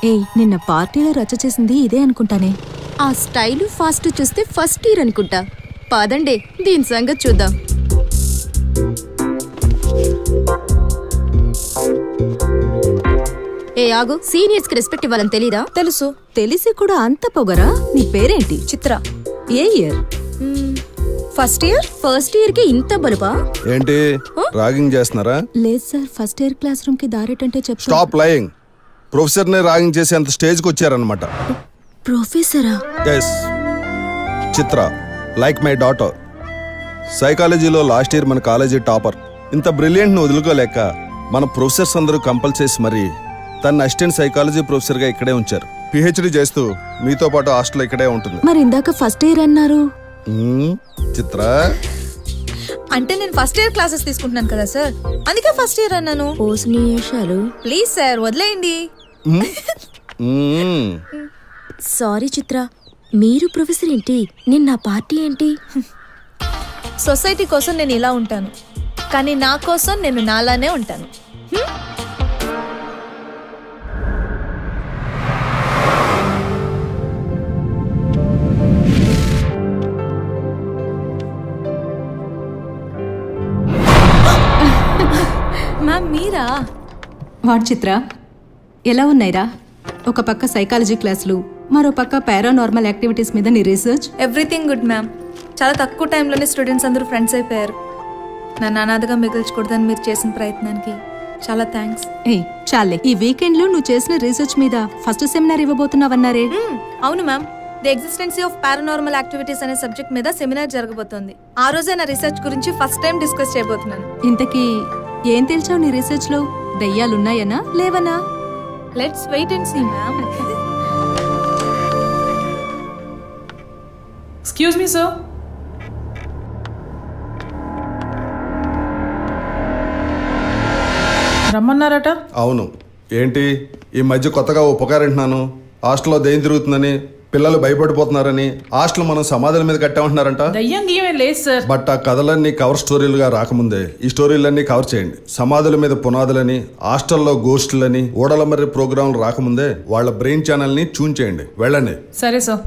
ఏయ్, నిన్న పార్టీలో రచ్చ చేసింది ఇదే అనుకుంటానే. ఆ స్టైలు ఫాస్ట్ చూస్తే ఫస్ట్ ఇయర్ అనుకుంటా. పదండి దీని సంగతి చూద్దాం. ఏ ఆగు, సీనియర్స్ కి రెస్పెక్ట్ ఇవ్వాలని తెలీదా? తెలుసు. తెలిసి కూడా అంత పొగరా? నీ పేరేంటి? చిత్ర. ఏ year? First year. First year కి ఇంత బలుపా? ఏంటి రాగింగ్ చేస్తున్నారా? లేదు sir, first year classroom కి దారేటంటే చెప్తా. Stop lying. ప్రొఫెసర్ ని రాగింగ్ చేసేంత స్టేజ్ కి వచ్చారనమాట. ప్రొఫెసరా? Yes, Chitra like my daughter. సైకాలజీలో లాస్ట్ ఇయర్ మన కాలేజీ టాపర్. ఇంత బ్రిలియంట్ ను వదులుకోలేక మన ప్రొఫెసర్స్ అందరూ కంపల్ చేసి మరి తన అసిస్టెంట్ సైకాలజీ ప్రొఫెసర్ గా ఇక్కడే ఉంచారు. పిహెచ్డి చేస్తూ మీతో పాటు హాస్టల్ ఇక్కడే ఉంటుంది. మరి ఇందాక ఫస్ట్ ఇయర్ అన్నారు. చిత్ర అంటే నేను ఫస్ట్ ఇయర్ క్లాసెస్ తీసుకుంటున్నాను కదా సార్, అందుకే ఫస్ట్ ఇయర్ అన్నాను. పోస్నియేషాలు ప్లీజ్ సార్ వదిలేయండి. సారీ చిత్ర, మీరు ప్రొఫెసర్ ఏంటి, నిన్న పార్టీ ఏంటి? సొసైటీ కోసం నేను ఇలా ఉంటాను, కానీ నా కోసం నేను నాలానే ఉంటాను. Ma'am Meera? వాట్ చిత్ర, ఎలా ఉన్నాయిరా? ఒక పక్క సైకాలజీ క్లాసులు, మరో పక్క పారానార్మల్ యాక్టివిటీస్ మీద నీ రీసెర్చ్. Everything good ma'am. చాలా తక్కువ టైంలోనే స్టూడెంట్స్ అందరూ ఫ్రెండ్స్ అయిపోయారు. నన్ను అనాథగా మిగిల్చకూడదని మీరు చేసిన ప్రయత్నానికి చాలా థ్యాంక్స్. ఏయ్ చాలే, ఈ వీకెండ్ లో నువ్వు చేసిన రీసెర్చ్ మీద ఫస్ట్ సెమినార్ ఇవ్వబోతున్నావన్నారే? అవును ma'am, the existence of paranormal activities అనే సబ్జెక్ట్ మీద సెమినార్ జరగబోతోంది. ఆ రోజే నా రీసెర్చ్ గురించి ఫస్ట్ టైం డిస్కస్ చేయబోతున్నాను. ఇంతకీ ఏం తెలిసావు నీ రీసెర్చ్ లో? దయ్యాలున్నాయనా లేవనా? Let's wait and see ma'am. Excuse me sir. రమ్మన్నారట? అవును. ఏంటి ఈ మధ్య కొత్తగా ఉపకారంటున్నాను, హాస్టల్లో దెయ్యం తిరుగుతుందని, పిల్లలు భయపడిపోతున్నారని, హాస్టల్ మనం సమాధుల మీద కట్టామంటున్నారంట. దయ్యం గీయమే లేదు సార్. బట్ ఆ కథలన్నీ కవర్ స్టోరీలుగా రాకముందే ఈ స్టోరీలన్నీ కవర్ చేయండి. సమాధుల మీద పునాదులని, హాస్టల్లో గోస్టులని, ఓడల మర్రి ప్రోగ్రాంలు రాకముందే వాళ్ళ బ్రెయిన్ ఛానల్ ని ట్యూన్ చేయండి. వెళ్ళండి. సరే సార్.